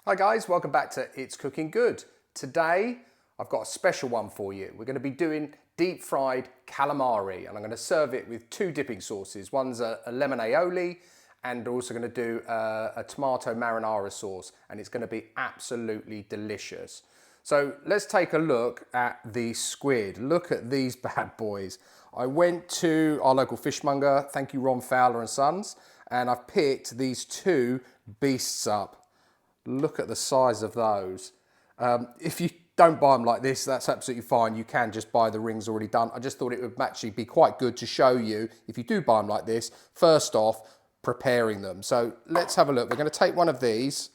Hi guys, welcome back to It's Cooking Good. Today I've got a special one for you. We're going to be doing deep fried calamari and I'm going to serve it with two dipping sauces. One's a lemon aioli and we're also going to do a tomato marinara sauce, and it's going to be absolutely delicious. So let's take a look at the squid. Look at these bad boys. I went to our local fishmonger, thank you Ron Fowler and Sons, and I've picked these two beasts up. Look at the size of those. If you don't buy them like this, that's absolutely fine. You can just buy the rings already done. I just thought it would actually be quite good to show you, if you do buy them like this, first off, preparing them. So let's have a look. We're going to take one of these.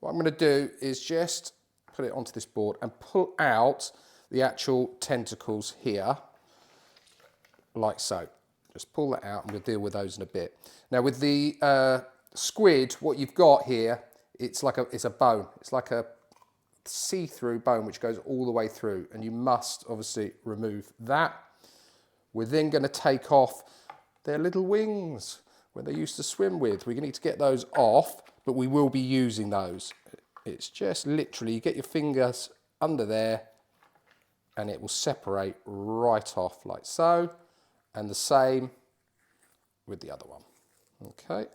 What I'm going to do is just put it onto this board and pull out the actual tentacles here, like so. Just pull that out and we'll deal with those in a bit. Now with the squid, what you've got here, it's a bone. It's like a see-through bone which goes all the way through, and you must obviously remove that. We're then going to take off their little wings where they used to swim with. We're going to need to get those off, but we will be using those. It's just literally, you get your fingers under there and it will separate right off like so, and the same with the other one. Okay.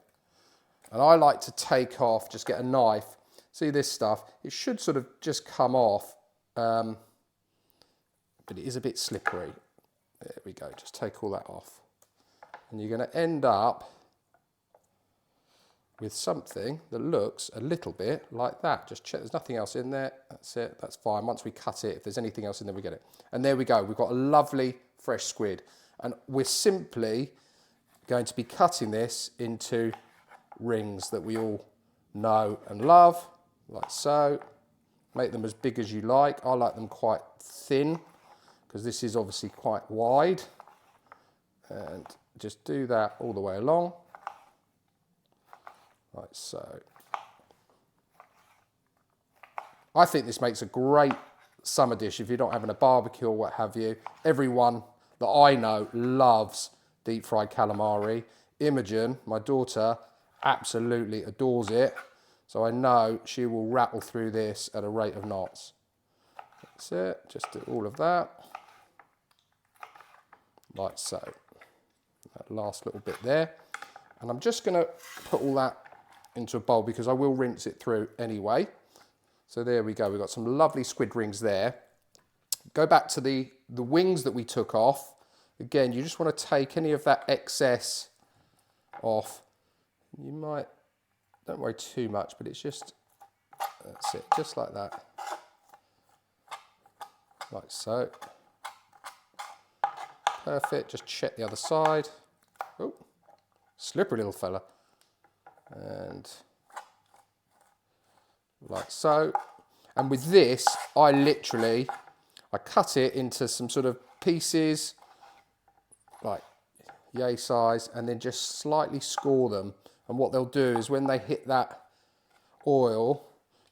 And I like to take off, just get a knife. See this stuff? It should sort of just come off, but it is a bit slippery. There we go, just take all that off. And you're going to end up with something that looks a little bit like that. Just check there's nothing else in there. That's it, that's fine. Once we cut it, if there's anything else in there, we get it. And there we go, we've got a lovely fresh squid. And we're simply going to be cutting this into rings that we all know and love, like so. Make them as big as you like. I like them quite thin because this is obviously quite wide, and just do that all the way along, like so. I think this makes a great summer dish if you're not having a barbecue or what have you. Everyone that I know loves deep fried calamari. Imogen, my daughter, absolutely adores it, so I know she will rattle through this at a rate of knots. That's it, just do all of that, like so. That last little bit there, and I'm just going to put all that into a bowl because I will rinse it through anyway. So there we go, we've got some lovely squid rings there. Go back to the wings that we took off. Again, you just want to take any of that excess off. You might, don't worry too much, but it's just, that's it, just like that. Like so. Perfect, just check the other side. Oh, slippery little fella. And like so. And with this, I cut it into some sort of pieces, like yay size, and then just slightly score them. And what they'll do is when they hit that oil,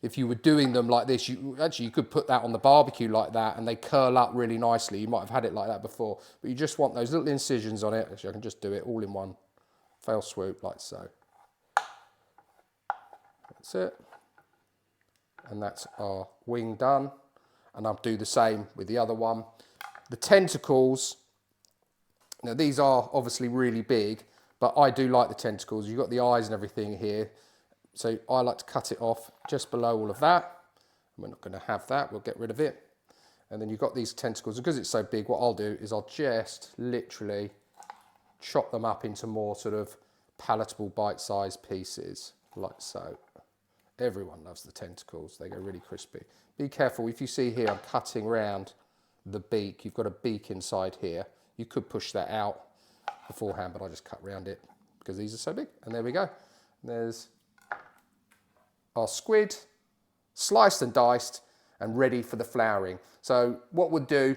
if you were doing them like this, you could put that on the barbecue like that and they curl up really nicely. You might have had it like that before, but you just want those little incisions on it. Actually, I can just do it all in one fell swoop, like so. That's it. And that's our wing done. And I'll do the same with the other one. The tentacles, now these are obviously really big, but I do like the tentacles. You've got the eyes and everything here. So I like to cut it off just below all of that. We're not going to have that, we'll get rid of it. And then you've got these tentacles. Because it's so big, what I'll do is I'll just literally chop them up into more sort of palatable bite-sized pieces, like so. Everyone loves the tentacles, they go really crispy. Be careful, if you see here, I'm cutting around the beak. You've got a beak inside here. You could push that out beforehand, but I just cut around it because these are so big. And there we go. There's our squid, sliced and diced and ready for the flouring. So what we'll do,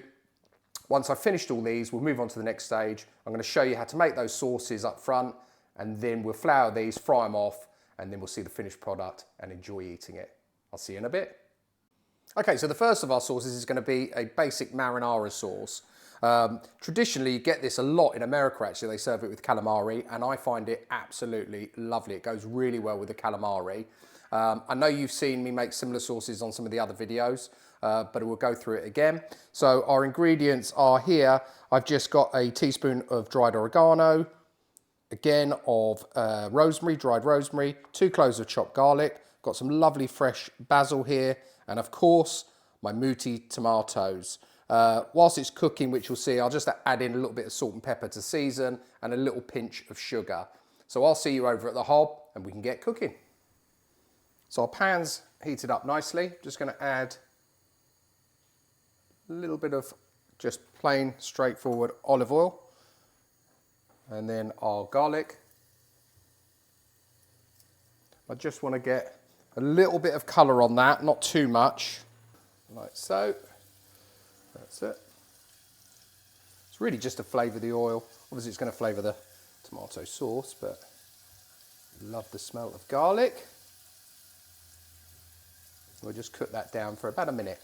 once I've finished all these, we'll move on to the next stage. I'm going to show you how to make those sauces up front, and then we'll flour these, fry them off, and then we'll see the finished product and enjoy eating it. I'll see you in a bit. Okay, so the first of our sauces is going to be a basic marinara sauce. Traditionally, you get this a lot in America, actually. They serve it with calamari, and I find it absolutely lovely. It goes really well with the calamari. I know you've seen me make similar sauces on some of the other videos, but we'll go through it again. So our ingredients are here. I've just got a teaspoon of dried oregano, again of rosemary, dried rosemary, 2 cloves of chopped garlic, got some lovely fresh basil here, and of course my muti tomatoes. Whilst it's cooking, which you'll see, I'll just add in a little bit of salt and pepper to season and a little pinch of sugar. So I'll see you over at the hob and we can get cooking. So our pan's heated up nicely. Just going to add a little bit of just plain straightforward olive oil, and then our garlic. I just want to get a little bit of colour on that, not too much, like so. That's it. It's really just to flavour the oil. Obviously it's going to flavour the tomato sauce, but love the smell of garlic. We'll just cook that down for about a minute.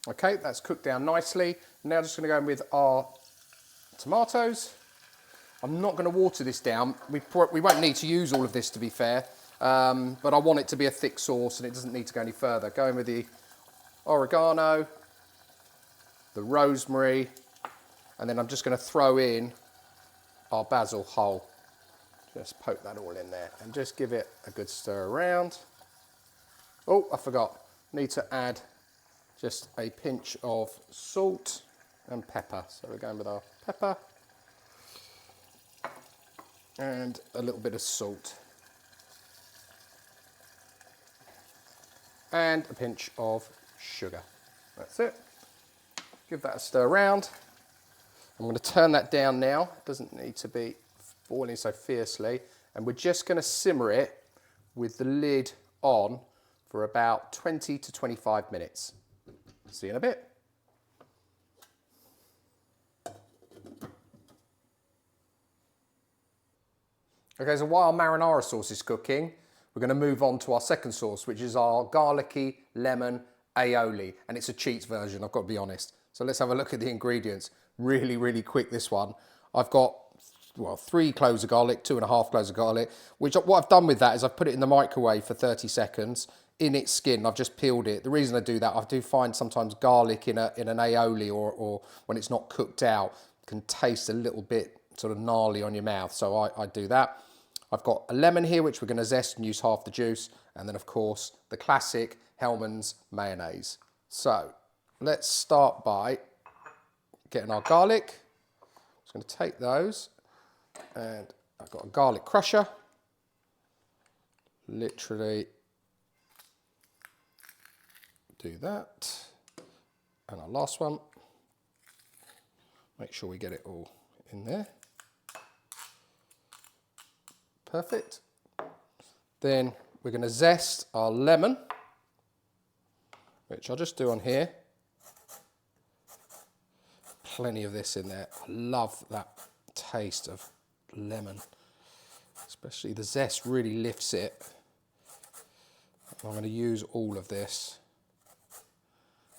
Okay, that's cooked down nicely. Now just going to go in with our tomatoes. I'm not going to water this down. We won't need to use all of this, to be fair, but I want it to be a thick sauce and it doesn't need to go any further. Go in with the oregano, the rosemary, and then I'm just going to throw in our basil whole. Just poke that all in there and just give it a good stir around. Oh, I forgot. Need to add just a pinch of salt and pepper. So we're going with our pepper and a little bit of salt and a pinch of sugar. That's it. Give that a stir around. I'm going to turn that down now. It doesn't need to be boiling so fiercely, and we're just going to simmer it with the lid on for about 20 to 25 minutes. See you in a bit. Okay, so while our marinara sauce is cooking, we're going to move on to our second sauce, which is our garlicky lemon aioli, and it's a cheats version, I've got to be honest. So let's have a look at the ingredients. Really, really quick, this one. I've got, well, 3 cloves of garlic, 2.5 cloves of garlic, which what I've done with that is I've put it in the microwave for 30 seconds in its skin. I've just peeled it. The reason I do that, I do find sometimes garlic in an aioli or when it's not cooked out can taste a little bit sort of gnarly on your mouth. So I do that. I've got a lemon here, which we're going to zest and use half the juice. And then, of course, the classic Hellmann's mayonnaise. So let's start by getting our garlic. I'm just going to take those, and I've got a garlic crusher. Literally do that. And our last one. Make sure we get it all in there. Perfect. Then we're going to zest our lemon, which I'll just do on here. Plenty of this in there. I love that taste of lemon, especially the zest really lifts it. I'm going to use all of this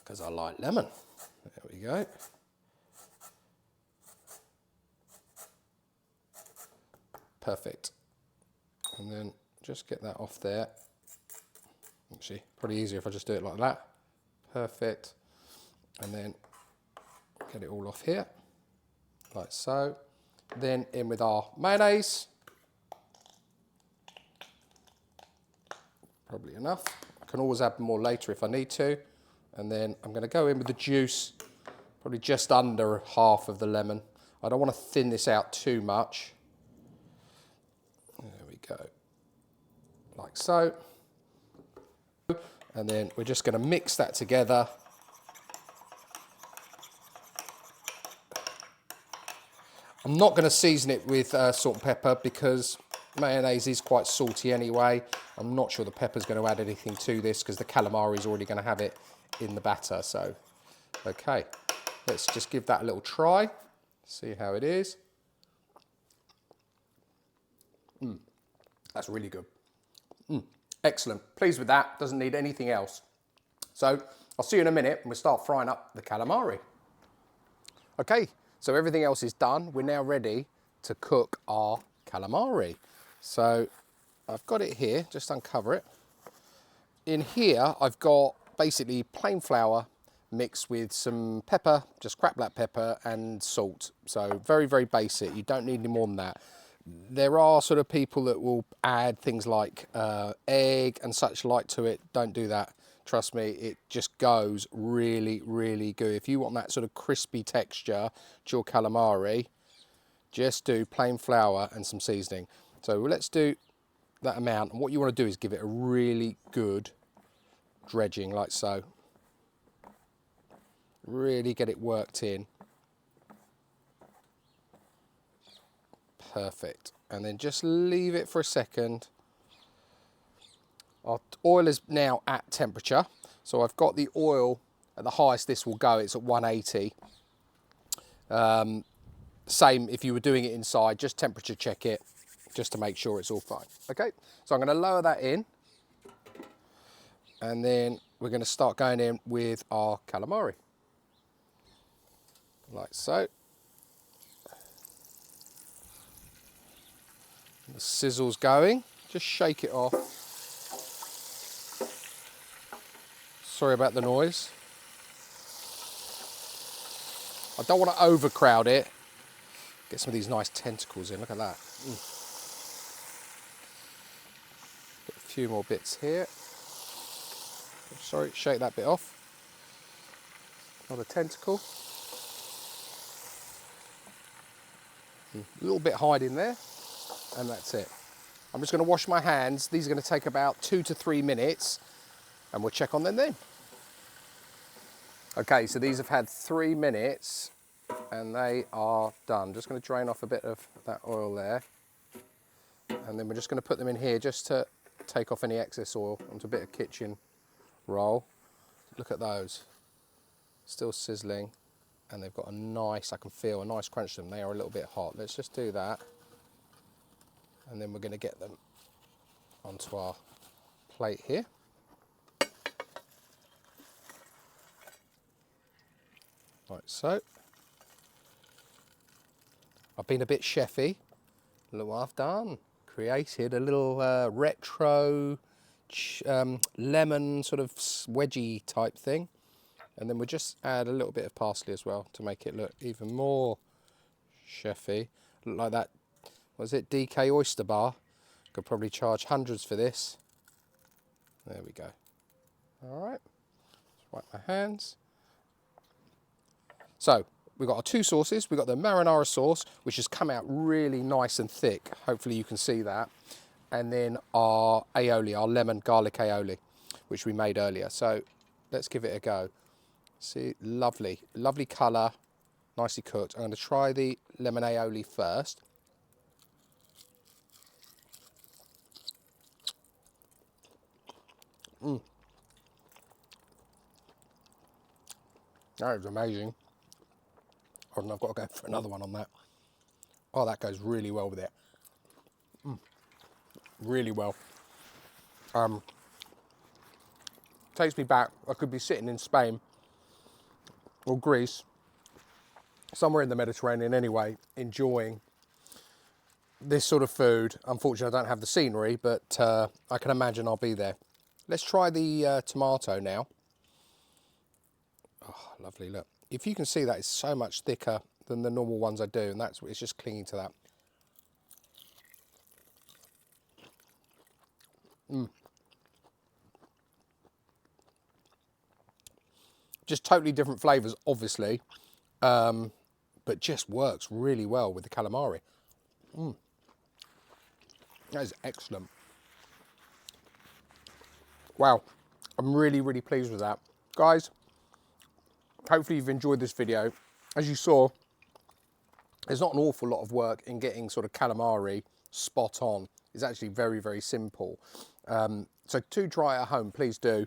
because I like lemon. There we go. Perfect. And then just get that off there. Actually, probably easier if I just do it like that. Perfect. And then get it all off here, like so. Then in with our mayonnaise. Probably enough. I can always add more later if I need to. And then I'm going to go in with the juice, probably just under half of the lemon. I don't want to thin this out too much. There we go, like so. And then we're just going to mix that together. I'm not going to season it with salt and pepper because mayonnaise is quite salty anyway. I'm not sure the pepper's going to add anything to this because the calamari is already going to have it in the batter. So, okay, let's just give that a little try, see how it is. That's really good. Excellent. Pleased with that. Doesn't need anything else. So I'll see you in a minute and we'll start frying up the calamari. Okay, so everything else is done. We're now ready to cook our calamari. So I've got it here, just uncover it. In here, I've got basically plain flour mixed with some pepper, just cracked black pepper and salt. So very, very basic. You don't need any more than that. There are sort of people that will add things like egg and such like to it. Don't do that. Trust me, it just goes really, really good. If you want that sort of crispy texture to your calamari, just do plain flour and some seasoning. So let's do that amount. And what you want to do is give it a really good dredging, like so. Really get it worked in. Perfect. And then just leave it for a second. Our oil is now at temperature. So I've got the oil at the highest this will go. It's at 180. Same if you were doing it inside, just temperature check it, just to make sure it's all fine. Okay, so I'm going to lower that in. And then we're going to start going in with our calamari. Like so. The sizzle's going, just shake it off. Sorry about the noise. I don't want to overcrowd it. Get some of these nice tentacles in, look at that. Get a few more bits here. Sorry, shake that bit off. Another tentacle. A little bit hiding there, and that's it. I'm just going to wash my hands. These are going to take about 2 to 3 minutes, and we'll check on them then. Okay, so these have had 3 minutes, and they are done. Just going to drain off a bit of that oil there, and then we're just going to put them in here just to take off any excess oil onto a bit of kitchen roll. Look at those, still sizzling. And they've got a nice, I can feel a nice crunch to them. They are a little bit hot. Let's just do that. And then we're going to get them onto our plate here. Like so. I've been a bit chefy. Look what I've done. Created a little retro lemon sort of wedgie type thing. And then we'll just add a little bit of parsley as well to make it look even more chefy. Look like that, what is it, DK oyster bar? Could probably charge hundreds for this. There we go. All right, just wipe my hands. So we've got our 2 sauces. We've got the marinara sauce, which has come out really nice and thick. Hopefully you can see that. And then our aioli, our lemon garlic aioli, which we made earlier. So let's give it a go. See, lovely, lovely colour, nicely cooked. I'm going to try the lemon aioli first. That is amazing. Oh, and I've got to go for another one on that. Oh, that goes really well with it. Really well. Takes me back. I could be sitting in Spain or Greece, somewhere in the Mediterranean anyway, enjoying this sort of food. Unfortunately, I don't have the scenery, but I can imagine I'll be there. Let's try the tomato now. Oh, lovely, look. If you can see that, it's so much thicker than the normal ones I do, and that's it's just clinging to that. Just totally different flavours, obviously, but just works really well with the calamari. That is excellent. Wow, I'm really, really pleased with that. Guys, hopefully you've enjoyed this video. As you saw, there's not an awful lot of work in getting sort of calamari spot on. It's actually very, very simple. So to try it at home, please do.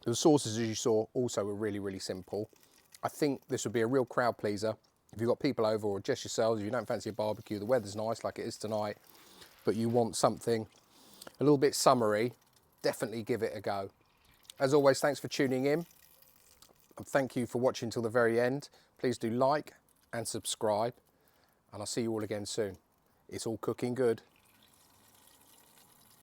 The sauces, as you saw, also were really, really simple. I think this would be a real crowd pleaser. If you've got people over or just yourselves, if you don't fancy a barbecue, the weather's nice like it is tonight, but you want something a little bit summery, definitely give it a go. As always, thanks for tuning in. And thank you for watching till the very end. Please do like and subscribe, and I'll see you all again soon. It's all cooking good.